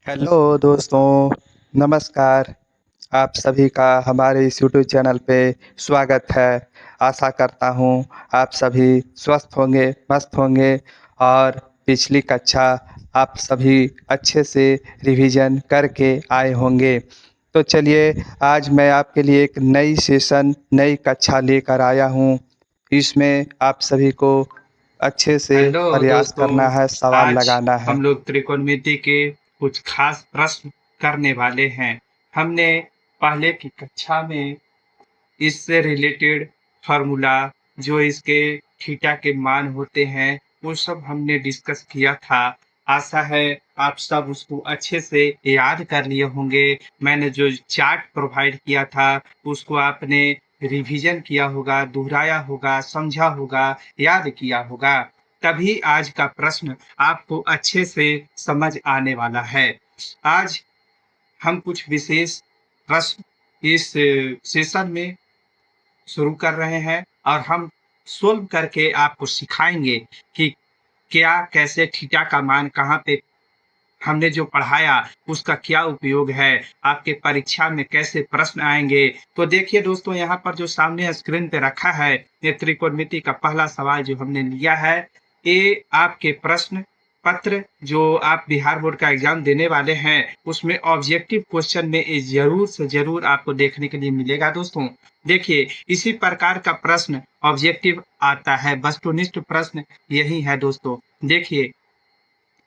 Hello दोस्तों, नमस्कार। आप सभी का हमारे इस यूट्यूब चैनल पे स्वागत है। आशा करता हूँ आप सभी स्वस्थ होंगे, मस्त होंगे और पिछली कक्षा आप सभी अच्छे से रिवीजन करके आए होंगे। तो चलिए आज मैं आपके लिए एक नई सेशन, नई कक्षा लेकर आया हूँ। इसमें आप सभी को अच्छे से हेलो प्रयास करना दोस्तों। है, सवाल आज लगाना है। हम लोग त्रिकोणमिति के कुछ खास प्रश्न करने वाले हैं। हमने पहले की कक्षा में इससे रिलेटेड फार्मूला, जो इसके थीटा के मान होते हैं, वो सब हमने डिस्कस किया था। आशा है आप सब उसको अच्छे से याद कर लिए होंगे। मैंने जो चार्ट प्रोवाइड किया था उसको आपने रिवीजन किया होगा, दोहराया होगा, समझा होगा, याद किया होगा। तभी आज का प्रश्न आपको अच्छे से समझ आने वाला है। आज हम कुछ विशेष प्रश्न इस सेशन में शुरू कर रहे हैं और हम सोल्व करके आपको सिखाएंगे कि क्या, कैसे थीटा का मान कहाँ पे हमने जो पढ़ाया उसका क्या उपयोग है, आपके परीक्षा में कैसे प्रश्न आएंगे। तो देखिए दोस्तों, यहाँ पर जो सामने स्क्रीन पे रखा है, ये त्रिकोणमिति का पहला सवाल जो हमने लिया है, ये आपके प्रश्न पत्र जो आप बिहार बोर्ड का एग्जाम देने वाले हैं उसमें ऑब्जेक्टिव क्वेश्चन में ये जरूर से जरूर आपको देखने के लिए मिलेगा दोस्तों। देखिए, इसी प्रकार का प्रश्न ऑब्जेक्टिव आता है, वस्तुनिष्ठ प्रश्न यही है दोस्तों। देखिए,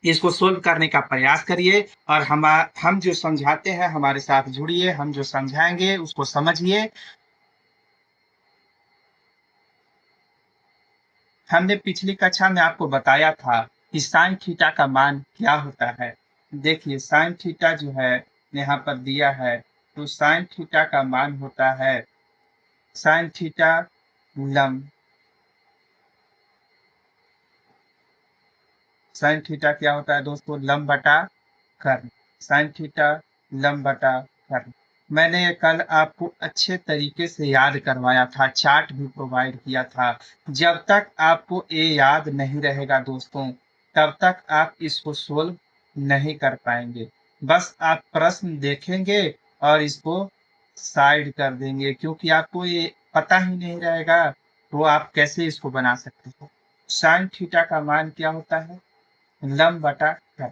इसको सोल्व करने का प्रयास करिए और हम जो समझाते हैं हमारे साथ जुड़िए, हम जो समझाएंगे उसको समझिए। हमने पिछली कक्षा में आपको बताया था कि साइन थीटा का मान क्या होता है। देखिए, साइन थीटा जो है यहाँ पर दिया है, तो साइन थीटा का मान होता है साइन थीटा लंब। साइन थीटा क्या होता है दोस्तों? लंब बटा कर्ण। साइन थीटा लंब बटा कर्ण। मैंने कल आपको अच्छे तरीके से याद करवाया था, चार्ट भी प्रोवाइड किया था। जब तक आपको ये याद नहीं रहेगा दोस्तों, तब तक आप इसको सोल्व नहीं कर पाएंगे। बस आप प्रश्न देखेंगे और इसको साइड कर देंगे, क्योंकि आपको ये पता ही नहीं रहेगा तो आप कैसे इसको बना सकते हो। साइन थीटा का मान क्या होता है? लंब बटा कर्ण।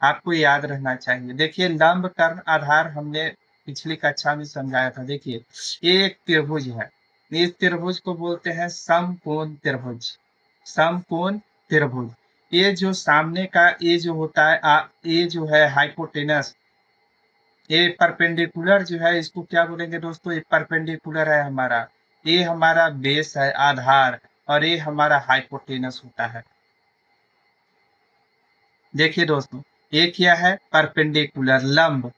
आपको याद रहना चाहिए। देखिए, लंब कर्ण आधार हमने पिछली कक्षा में समझाया था। देखिए, ये एक त्रिभुज है। इस त्रिभुज को बोलते हैं समकोण त्रिभुज। समकोण त्रिभुज। ये जो सामने का ये जो होता है ये जो है हाइपोटेनस, ये परपेंडिकुलर जो है, इसको क्या बोलेंगे दोस्तों? ये परपेंडिकुलर है हमारा। ये हमारा बेस है, आधार, और ये हमारा हाइपोटेनस होता है। देखिए दोस्तों, ये क्या है? परपेंडिकुलर लंब।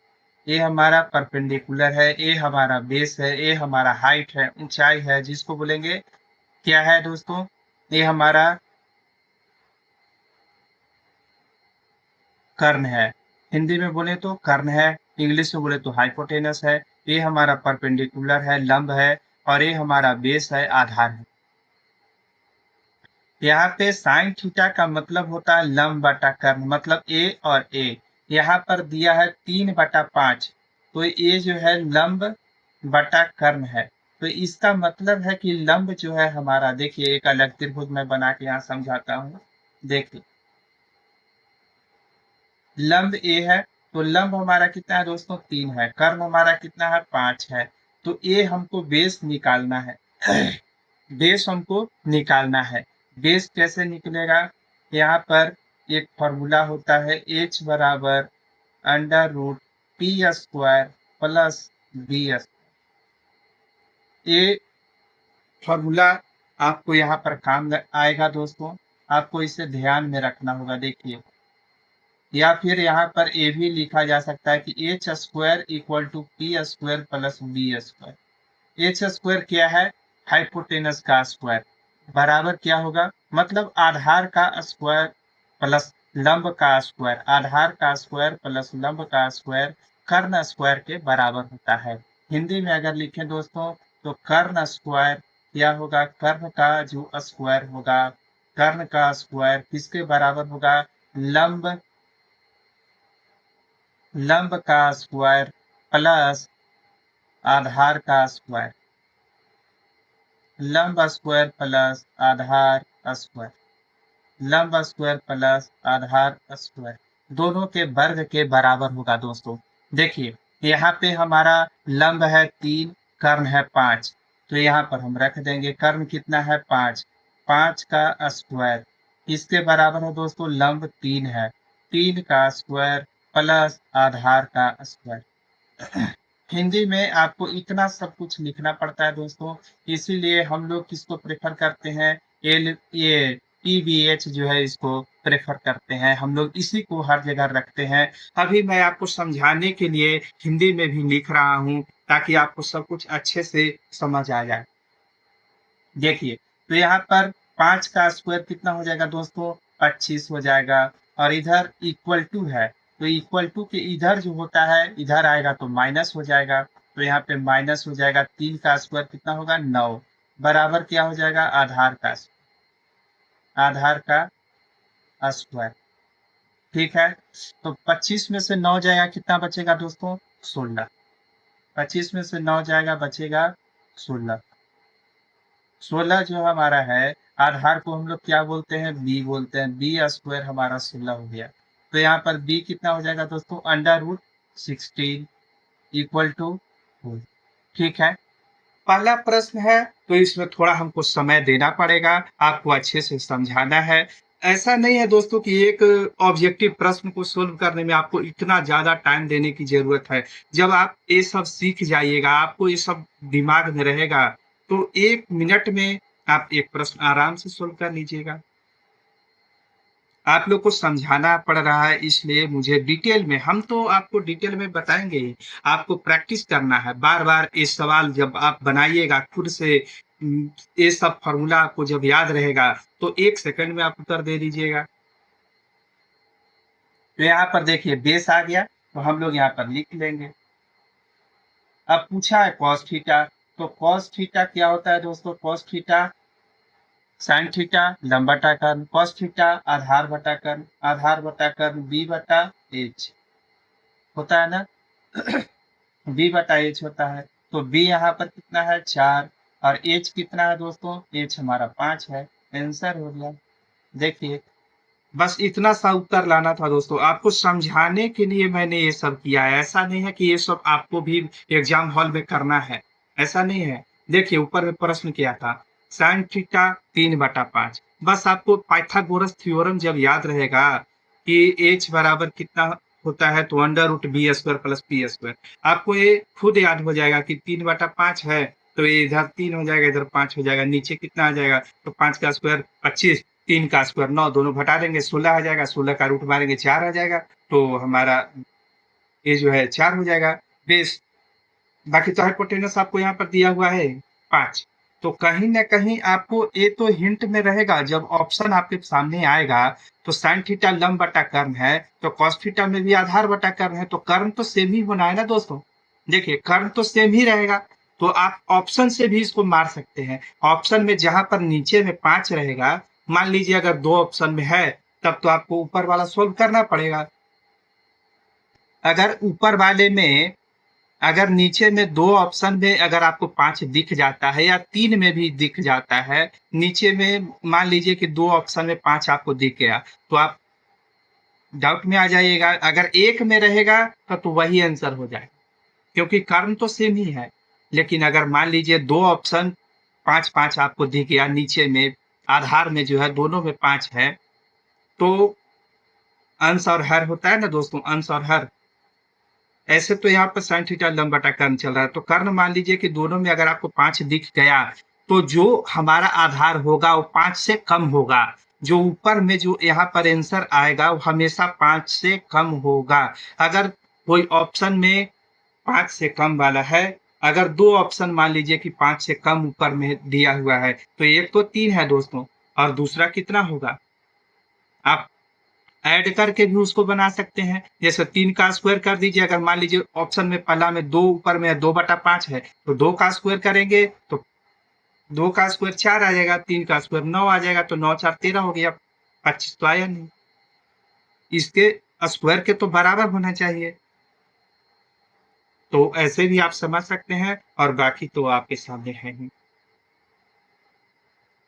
ये हमारा परपेंडिकुलर है, ये हमारा बेस है, ये हमारा हाइट है, ऊंचाई है, जिसको बोलेंगे क्या है दोस्तों? ये हमारा कर्ण है। हिंदी में बोले तो कर्ण है, इंग्लिश में बोले तो हाइपोटेनस है। ये हमारा परपेंडिकुलर है, लंब है, और ये हमारा बेस है, आधार है। यहाँ पे साइन थीटा का मतलब होता है लंब बटा कर्ण, मतलब ए और ए। यहाँ पर दिया है 3/5, तो ये जो है लंब बटा कर्ण है। तो इसका मतलब है कि लंब जो है हमारा, देखिए एक अलग त्रिभुज मैं बना के यहाँ समझाता हूँ। देखिए, लंब ए है, तो लंब हमारा कितना है दोस्तों? 3 है। कर्ण हमारा कितना है? 5 है। तो ए हमको बेस निकालना है। बेस हमको निकालना है। बेस कैसे निकलेगा? यहाँ पर एक फॉर्मूला होता है, h बराबर under root P square plus B square. ये फॉर्मूला आपको यहाँ पर काम आएगा दोस्तों, आपको इसे ध्यान में रखना होगा। देखिए, या फिर यहाँ पर ये भी लिखा जा सकता है कि H square equal to P square plus B square. H square क्या है? हाइपोटेनस का स्क्वायर, बराबर क्या होगा? मतलब आधार का स्क्वायर प्लस लंब का स्क्वायर। आधार का स्क्वायर प्लस लंब का स्क्वायर कर्ण स्क्वायर के बराबर होता है। हिंदी में अगर लिखें दोस्तों, तो कर्ण स्क्वायर क्या होगा? कर्ण का जो स्क्वायर होगा, कर्ण का स्क्वायर किसके बराबर होगा? लंब लंब का स्क्वायर प्लस आधार का स्क्वायर, लंब स्क्वायर प्लस आधार स्क्वायर, लंब स्क्वायर प्लस आधार स्क्वायर दोनों के वर्ग के बराबर होगा दोस्तों। देखिए यहाँ पे हमारा लंब है 3, कर्ण है 5, तो यहाँ पर हम रख देंगे कर्ण कितना है 5, 5 का स्क्वायर इसके बराबर है दोस्तों लंब 3 है, 3 का स्क्वायर प्लस आधार का स्क्वायर। हिंदी में आपको इतना सब कुछ लिखना पड़ता है दोस्तों, इसीलिए हम लोग किसको प्रेफर करते हैं, ये PVH जो है इसको प्रेफर करते हैं, हम लोग इसी को हर जगह रखते हैं। अभी मैं आपको समझाने के लिए हिंदी में भी लिख रहा हूँ ताकि आपको सब कुछ अच्छे से समझ आ जाए। देखिए तो यहाँ पर 5 का स्क्वायर कितना हो जाएगा दोस्तों, 25 हो जाएगा, और इधर इक्वल टू है तो इक्वल टू के इधर जो होता है इधर आएगा तो माइनस हो जाएगा, तो यहाँ पे माइनस हो जाएगा, 3 का स्क्वायर कितना होगा 9, बराबर क्या हो जाएगा आधार का स्क्वायर। ठीक है, तो 25 में से 9 जाएगा कितना बचेगा दोस्तों 16, 25 में से 9 जाएगा बचेगा 16, 16 जो हमारा है आधार को हम लोग क्या बोलते हैं बी बोलते हैं, बी स्क्वायर हमारा 16 हो गया, तो यहाँ पर बी कितना हो जाएगा दोस्तों √16 इक्वल टू 4। ठीक है, पहला प्रश्न है तो इसमें थोड़ा हमको समय देना पड़ेगा, आपको अच्छे से समझाना है। ऐसा नहीं है दोस्तों कि एक ऑब्जेक्टिव प्रश्न को सोल्व करने में आपको इतना ज्यादा टाइम देने की जरूरत है। जब आप ये सब सीख जाइएगा, आपको ये सब दिमाग में रहेगा, तो 1 मिनट में आप एक प्रश्न आराम से सोल्व कर लीजिएगा। आप लोग को समझाना पड़ रहा है, इसलिए मुझे डिटेल में, हम तो आपको डिटेल में बताएंगे ही, आपको प्रैक्टिस करना है। बार बार ये सवाल जब आप बनाइएगा खुद से, ये सब फॉर्मूला आपको जब याद रहेगा तो 1 सेकंड में आप उत्तर दे दीजिएगा। तो यहाँ पर देखिए बेस आ गया, तो हम लोग यहाँ पर लिख लेंगे। अब पूछा है कॉस थीटा, तो कॉस थीटा क्या होता है दोस्तों, कॉस थीटा साइन थीटा लंब बटा कर्ण, कॉस थीटा आधार बटा कर्ण, आधार बटा कर्ण बी बटा एच होता है ना बी बटा एच होता है, तो बी यहाँ पर कितना है 4, और एच कितना है दोस्तों, एच हमारा 5 है, आंसर हो गया। देखिए बस इतना सा उत्तर लाना था दोस्तों, आपको समझाने के लिए मैंने ये सब किया है, ऐसा नहीं है कि ये सब आपको भी एग्जाम हॉल में करना है, ऐसा नहीं है। देखिए ऊपर में प्रश्न किया था साइन थीटा 3/5, बस आपको पाइथागोरस थ्योरम जब याद रहेगा कि एच बराबर कितना होता है तो √b² प्लस p², आपको ये खुद याद हो जाएगा कि 3/5 है, तो ये इधर 3 हो जाएगा, इधर 5 हो जाएगा, नीचे कितना आ जाएगा, तो 5 का स्क्वायर 25, 3 का स्क्वायर 9, दोनों घटा देंगे 16 आ जाएगा, 16 का रूट मारेंगे 4 आ जाएगा, तो हमारा ये जो है 4 हो जाएगा बेस। बाकी तो हाइपोटेनस आपको यहाँ पर दिया हुआ है 5, तो कहीं ना कहीं आपको ये तो हिंट में रहेगा, जब ऑप्शन आपके सामने आएगा तो साइन थीटा लंब बटा कर्ण है, तो कॉस थीटा में भी आधार बटा कर्ण है, तो कर्ण तो सेम ही होना है ना दोस्तों। देखिए कर्ण तो सेम ही रहेगा, तो आप ऑप्शन से भी इसको मार सकते हैं। ऑप्शन में जहां पर नीचे में 5 रहेगा, मान लीजिए अगर 2 ऑप्शन में है, तब तो आपको ऊपर वाला सोल्व करना पड़ेगा। अगर ऊपर वाले में, अगर नीचे में 2 ऑप्शन में अगर आपको 5 दिख जाता है या 3 में भी दिख जाता है, नीचे में मान लीजिए कि 2 ऑप्शन में 5 आपको दिख गया, तो आप डाउट में आ जाइएगा। अगर 1 में रहेगा तब तो वही आंसर हो जाएगा, क्योंकि कर्ण तो सेम ही है। लेकिन अगर मान लीजिए 2 ऑप्शन 5-5 आपको दिख गया, नीचे में आधार में जो है दोनों में 5 है, तो अंश और हर होता है ना दोस्तों, अंश और हर। ऐसे तो यहाँ पर साइन थीटा लंब बटा कर्ण चल रहा है, तो कर्ण मान लीजिए कि दोनों में अगर आपको 5 दिख गया, तो जो हमारा आधार होगा वो 5 से कम होगा, जो ऊपर में जो यहाँ पर आंसर आएगा वो हमेशा 5 से कम होगा। अगर कोई ऑप्शन में 5 से कम वाला है, अगर 2 ऑप्शन मान लीजिए कि 5 से कम ऊपर में दिया हुआ है, तो एक तो 3 है दोस्तों, और दूसरा कितना होगा, आप ऐड करके भी उसको बना सकते हैं। जैसे 3 का स्क्वायर कर दीजिए, अगर मान लीजिए ऑप्शन में पहला में 2 ऊपर में 2/5 है, तो 2 का स्क्वायर करेंगे तो 2 का स्क्वायर 4 आ जाएगा, 3 का स्क्वायर 9 आ जाएगा, तो 9 4 13 हो गया, 25 तो आया नहीं। इसके स्क्वायर के तो बराबर होना चाहिए। तो ऐसे भी आप समझ सकते हैं और बाकी तो आपके सामने है ही।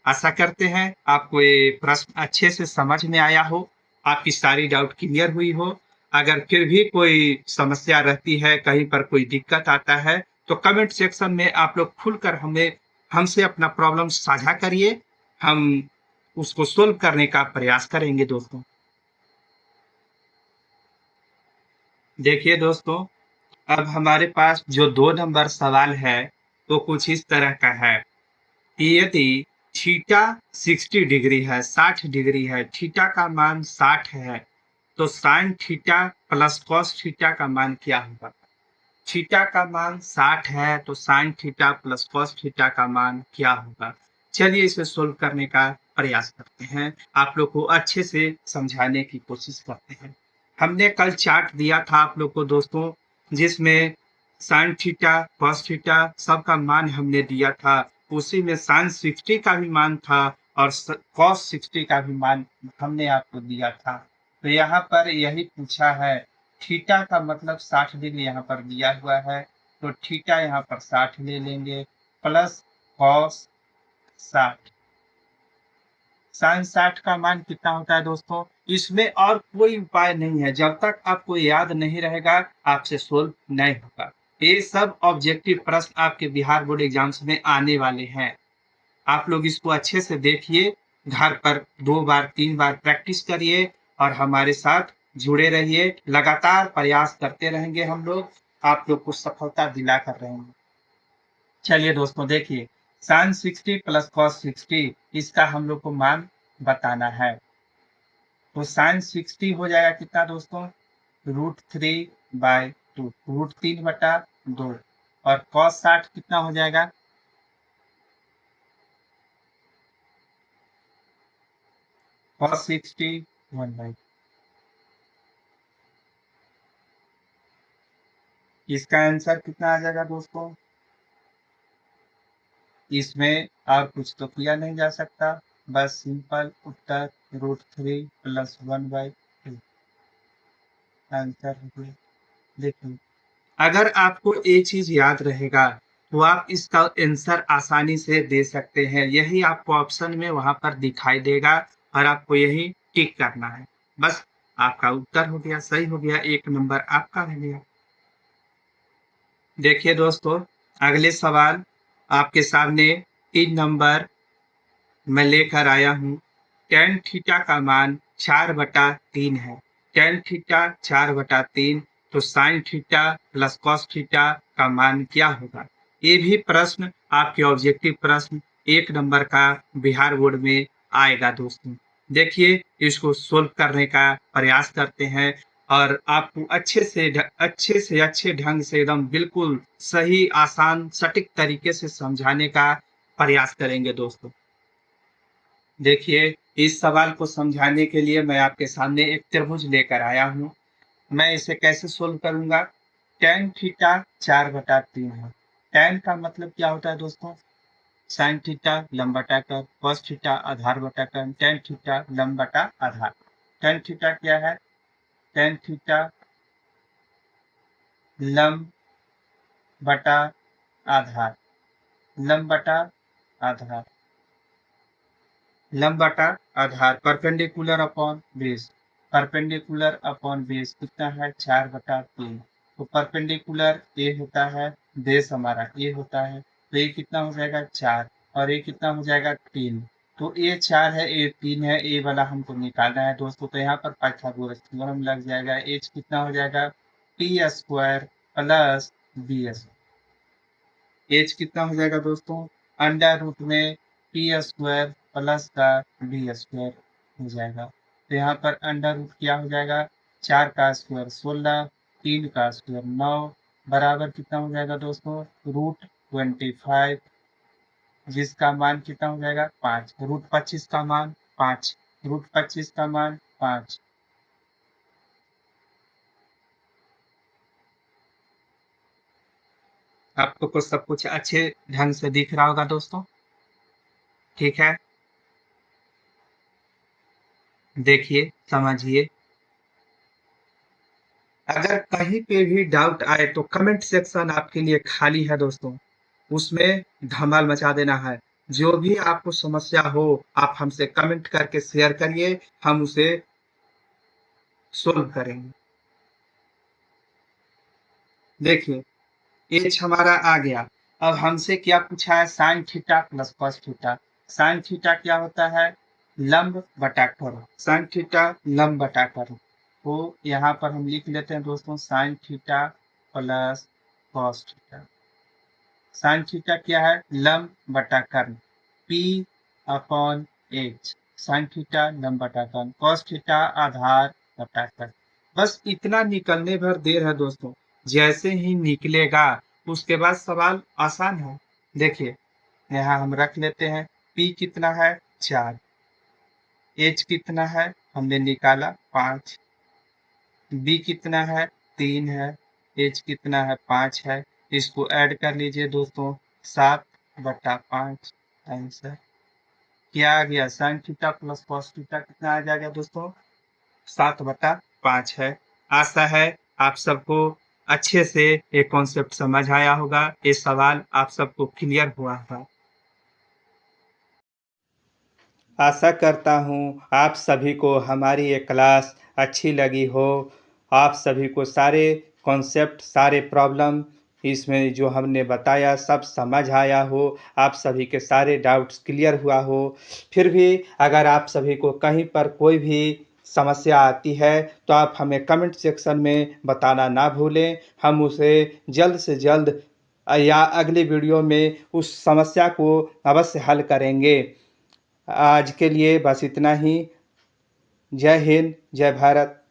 आशा करते हैं आपको ये प्रश्न अच्छे से समझ में आया हो, आपकी सारी डाउट क्लियर हुई हो। अगर फिर भी कोई समस्या रहती है, कहीं पर कोई दिक्कत आता है, तो कमेंट सेक्शन में आप लोग खुलकर हमसे अपना प्रॉब्लम साझा करिए। हम उसको सोल्व करने का प्रयास करेंगे दोस्तों। देखिए दोस्तों, अब हमारे पास जो 2 नंबर सवाल है, वो कुछ इस तरह का है कि यदि थीटा 60 डिग्री है, 60 डिग्री है, थीटा का मान 60 है, तो sine theta plus cos theta का मान क्या होगा? थीटा का मान 60 है, तो sine theta plus cos theta का मान क्या होगा? चलिए इसे सोल्व करने का प्रयास करते हैं। आप लोग को अच्छे से समझाने की कोशिश करते हैं। हमने कल चार्ट दिया था आप लोग को दोस्तों, जिसमें साइन थीटा, कॉस थीटा सबका मान हमने दिया था। उसी में साइन 60 का भी मान था और कॉस 60 का भी मान हमने आपको दिया था। तो यहाँ पर यही पूछा है, थीटा का मतलब 60 डिग्री यहाँ पर दिया हुआ है, तो थीटा यहाँ पर 60 ले लेंगे प्लस कॉस 60। साइन 60 का मान कितना होता है दोस्तों? इसमें और कोई उपाय नहीं है, जब तक आपको याद नहीं रहेगा आपसे सोल्व नहीं होगा। ये सब ऑब्जेक्टिव प्रश्न आपके बिहार बोर्ड एग्जाम्स में आने वाले हैं। आप लोग इसको अच्छे से देखिए, घर पर 2 बार 3 बार प्रैक्टिस करिए और हमारे साथ जुड़े रहिए। लगातार प्रयास करते रहेंगे हम लोग, आप लोग को सफलता दिला कर रहेंगे। चलिए दोस्तों देखिए, साइन 60 प्लस कॉस 60 इसका हम लोग को मान बताना है। तो साइन 60 हो जाएगा कितना दोस्तों? √3/2, √3/2। और कॉस 60 कितना हो जाएगा? कॉस 60 1/2। इसका आंसर कितना आ जाएगा दोस्तों? इसमें और कुछ तो किया नहीं जा सकता, बस सिंपल उत्तर √3 + 1/2 आंसर हो गया। देखिए, अगर आपको एक चीज याद रहेगा तो आप इसका आंसर आसानी से दे सकते हैं। यही आपको ऑप्शन में वहां पर दिखाई देगा और आपको यही टिक करना है। बस आपका उत्तर हो गया, सही हो गया, 1 नंबर आपका हो गया। देखिए दोस्तों, अगले सवाल आपके सामने 3 नंबर मैं लेकर आया हूँ। tan थीटा का मान 4/3 है। tan थीटा 4/3, तो sine theta plus cos theta का मान क्या होगा? ये भी प्रश्न आपके ऑब्जेक्टिव प्रश्न 1 नंबर का बिहार बोर्ड में आएगा दोस्तों। देखिए, इसको सोल्व करने का प्रयास करते हैं और आपको अच्छे ढंग से एकदम बिल्कुल सही, आसान, सटीक तरीके से समझाने का प्रयास करेंगे दोस्तों। देखिए, इस सवाल को समझाने के लिए मैं आपके सामने एक त्रिभुज लेकर आया हूँ। मैं इसे कैसे सोल्व करूंगा? tan थीटा 4/3 है। tan का मतलब क्या होता है दोस्तों? साइन थीटा लंब बटाकर, cos थीटा आधार बटाकर, tan थीटा लंब बटा आधार। tan थीटा क्या है? tan थीटा लंब बटा आधार, लंब बटा आधार, लंब बटा आधार, perpendicular upon base. Perpendicular upon base कितना है? 4/3। तो परपेंडिकुलर ए होता है, बेस हमारा ए होता है, तो ये कितना हो जाएगा? 4। और ये कितना हो जाएगा? 3। तो ए 4 है, ए 3 है, ए वाला हमको निकालना है दोस्तों। तो यहाँ पर पाइथागोरस थ्योरम लग जाएगा। एच कितना हो जाएगा? t² plus bs। एच कितना हो जाएगा दोस्तों? अंडर रूट में p² प्लस का b² हो जाएगा। तो यहाँ पर अंडर रूट क्या हो जाएगा? 4 का स्क्वायर 16, 3 का स्क्वायर 9, बराबर कितना हो जाएगा दोस्तों? √25, जिसका मान कितना हो जाएगा? 5। √25 का मान 5, √25 का मान 5। आपको कुछ सब कुछ अच्छे ढंग से दिख रहा होगा दोस्तों, ठीक है? देखिए, समझिए। अगर कहीं पे भी डाउट आए तो कमेंट सेक्शन आपके लिए खाली है दोस्तों, उसमें धमाल मचा देना है। जो भी आपको समस्या हो आप हमसे कमेंट करके शेयर करिए, हम उसे सोल्व करेंगे। देखिए एच हमारा आ गया। अब हमसे क्या पूछा है, sine theta plus cos theta. Sine theta क्या होता है, लंब बटा कर्ण। साइन थीटा लंब बटा कर्ण। तो यहाँ पर हम लिख लेते हैं दोस्तों sine theta plus cos theta. Sine theta क्या है, लंब बटा कर्ण, P upon H। Sine theta लंब बटा कर्ण, कॉस थीटा आधार बटा कर्ण। बस इतना निकलने भर देर है दोस्तों। जैसे ही निकलेगा उसके बाद सवाल आसान है। देखिए यहाँ हम रख लेते हैं, P कितना है 4, H कितना है हमने निकाला 5, B कितना है 3 है, H कितना है 5 है। इसको ऐड कर लीजिए दोस्तों, 7/5 आंसर क्या आ गया, sine theta plus cos theta कितना आ जाएगा दोस्तों, 7/5 है। आशा है आप सबको अच्छे से ये कॉन्सेप्ट समझ आया होगा, ये सवाल आप सबको क्लियर हुआ होगा। आशा करता हूँ आप सभी को हमारी ये क्लास अच्छी लगी हो। आप सभी को सारे कॉन्सेप्ट, सारे प्रॉब्लम इसमें जो हमने बताया सब समझ आया हो, आप सभी के सारे डाउट्स क्लियर हुआ हो। फिर भी अगर आप सभी को कहीं पर कोई भी समस्या आती है तो आप हमें कमेंट सेक्शन में बताना ना भूलें। हम उसे जल्द से जल्द या अगले वीडियो में उस समस्या को अवश्य हल करेंगे। आज के लिए बस इतना ही। जय हिंद, जय भारत।